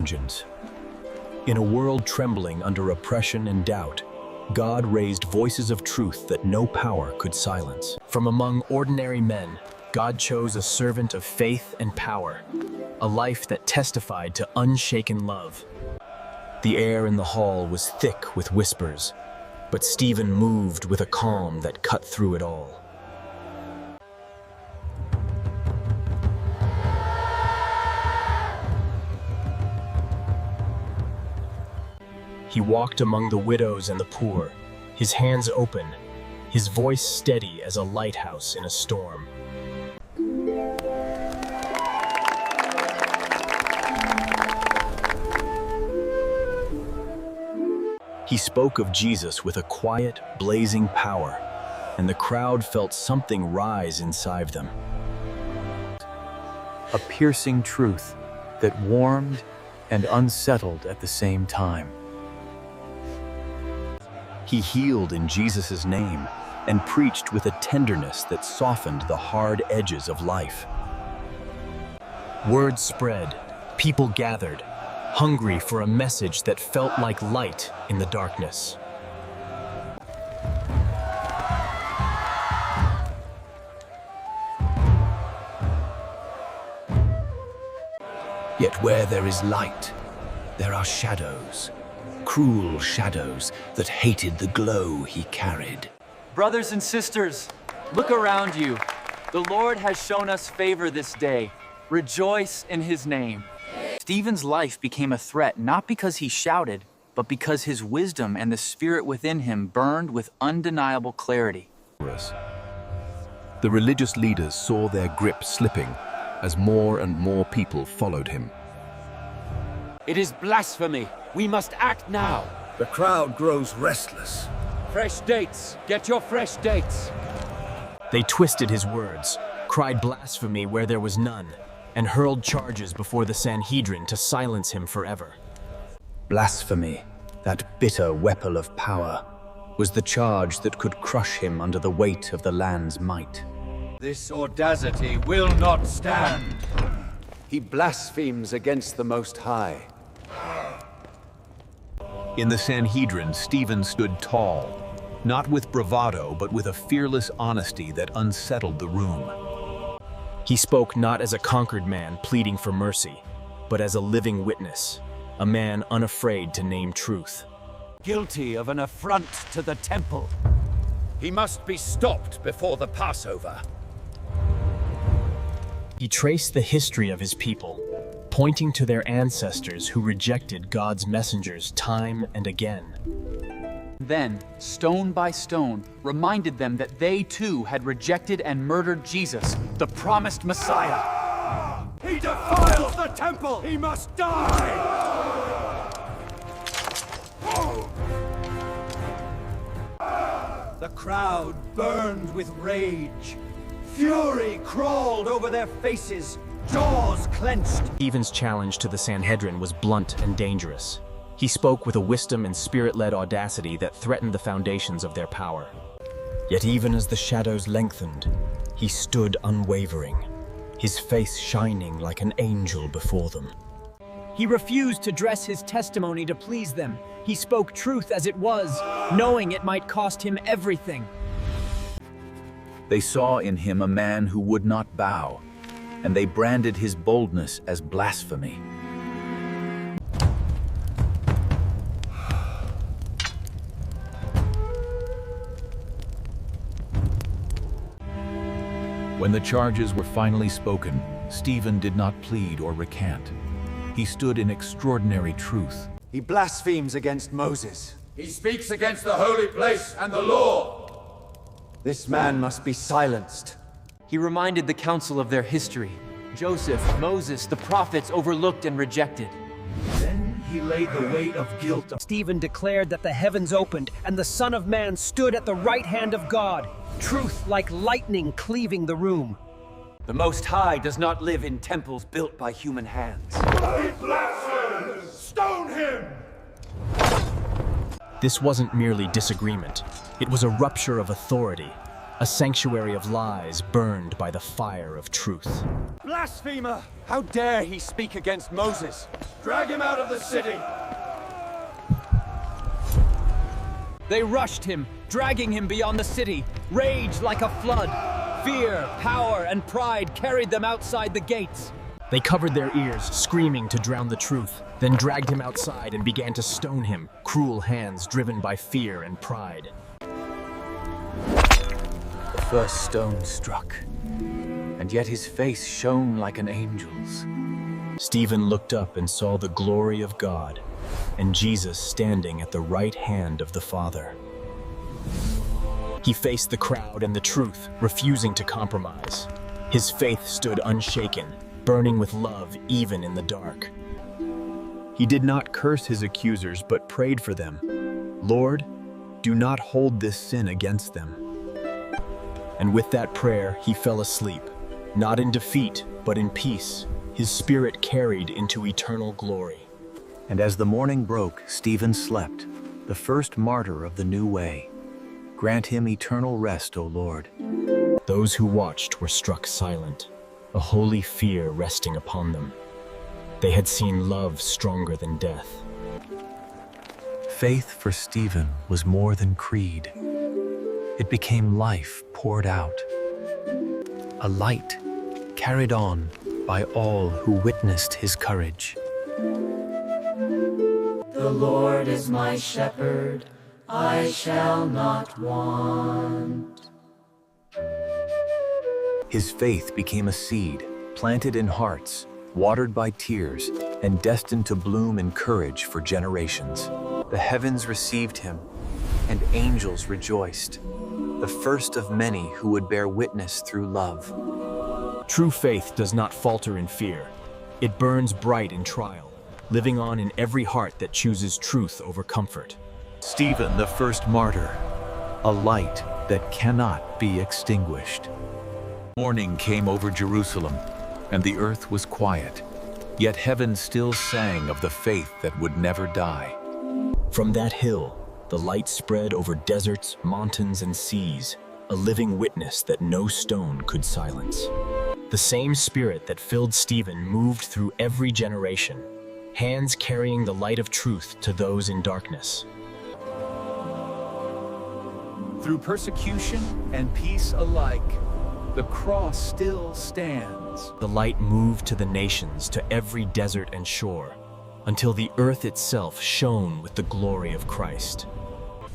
vengeance. In a world trembling under oppression and doubt, God raised voices of truth that no power could silence. From among ordinary men, God chose a servant of faith and power, a life that testified to unshaken love. The air in the hall was thick with whispers, but Stephen moved with a calm that cut through it all. He walked among the widows and the poor, his hands open, his voice steady as a lighthouse in a storm. He spoke of Jesus with a quiet, blazing power, and the crowd felt something rise inside them. A piercing truth that warmed and unsettled at the same time. He healed in Jesus' name and preached with a tenderness that softened the hard edges of life. Word spread, people gathered, hungry for a message that felt like light in the darkness. Yet where there is light, there are shadows. Cruel shadows that hated the glow he carried. Brothers and sisters, look around you. The Lord has shown us favor this day. Rejoice in his name. Stephen's life became a threat not because he shouted, but because his wisdom and the spirit within him burned with undeniable clarity. The religious leaders saw their grip slipping as more and more people followed him. It is blasphemy. We must act now. The crowd grows restless. Fresh dates. Get your fresh dates. They twisted his words, cried blasphemy where there was none, and hurled charges before the Sanhedrin to silence him forever. Blasphemy, that bitter weapon of power, was the charge that could crush him under the weight of the land's might. This audacity will not stand. He blasphemes against the Most High. In the Sanhedrin, Stephen stood tall, not with bravado, but with a fearless honesty that unsettled the room. He spoke not as a conquered man pleading for mercy, but as a living witness, a man unafraid to name truth. Guilty of an affront to the temple. He must be stopped before the Passover. He traced the history of his people, pointing to their ancestors who rejected God's messengers time and again. Then, stone by stone, reminded them that they too had rejected and murdered Jesus, the promised Messiah. He defiles the temple! He must die! The crowd burned with rage. Fury crawled over their faces, jaws clenched. Stephen's challenge to the Sanhedrin was blunt and dangerous. He spoke with a wisdom and spirit-led audacity that threatened the foundations of their power. Yet even as the shadows lengthened, he stood unwavering, his face shining like an angel before them. He refused to dress his testimony to please them. He spoke truth as it was, knowing it might cost him everything. They saw in him a man who would not bow, and they branded his boldness as blasphemy. When the charges were finally spoken, Stephen did not plead or recant. He stood in extraordinary truth. He blasphemes against Moses. He speaks against the holy place and the law. This man must be silenced. He reminded the council of their history. Joseph, Moses, the prophets overlooked and rejected. Then he laid the weight of guilt on Stephen declared that the heavens opened and the Son of Man stood at the right hand of God, truth like lightning cleaving the room. The Most High does not live in temples built by human hands. He blasphemes! Stone him! This wasn't merely disagreement. It was a rupture of authority, a sanctuary of lies burned by the fire of truth. Blasphemer! How dare he speak against Moses? Drag him out of the city! They rushed him, dragging him beyond the city. Rage like a flood. Fear, power, and pride carried them outside the gates. They covered their ears, screaming to drown the truth, then dragged him outside and began to stone him, cruel hands driven by fear and pride. The first stone struck, and yet his face shone like an angel's. Stephen looked up and saw the glory of God, and Jesus standing at the right hand of the Father. He faced the crowd and the truth, refusing to compromise. His faith stood unshaken, burning with love even in the dark. He did not curse his accusers, but prayed for them. Lord, do not hold this sin against them. And with that prayer, he fell asleep, not in defeat, but in peace, his spirit carried into eternal glory. And as the morning broke, Stephen slept, the first martyr of the new way. Grant him eternal rest, O Lord. Those who watched were struck silent, a holy fear resting upon them. They had seen love stronger than death. Faith for Stephen was more than creed. It became life poured out. A light carried on by all who witnessed his courage. The Lord is my shepherd, I shall not want. His faith became a seed, planted in hearts, watered by tears, and destined to bloom in courage for generations. The heavens received him, and angels rejoiced, the first of many who would bear witness through love. True faith does not falter in fear. It burns bright in trial, living on in every heart that chooses truth over comfort. Stephen, the first martyr, a light that cannot be extinguished. Morning came over Jerusalem, and the earth was quiet. Yet heaven still sang of the faith that would never die. From that hill, the light spread over deserts, mountains, and seas, a living witness that no stone could silence. The same spirit that filled Stephen moved through every generation, hands carrying the light of truth to those in darkness. Through persecution and peace alike, the cross still stands. The light moved to the nations, to every desert and shore, until the earth itself shone with the glory of Christ.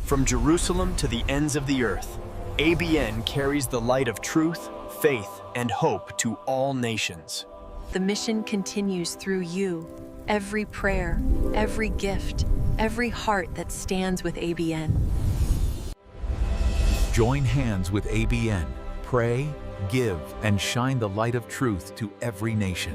From Jerusalem to the ends of the earth, ABN carries the light of truth, faith, and hope to all nations. The mission continues through you. Every prayer, every gift, every heart that stands with ABN. Join hands with ABN. Pray, give, and shine the light of truth to every nation.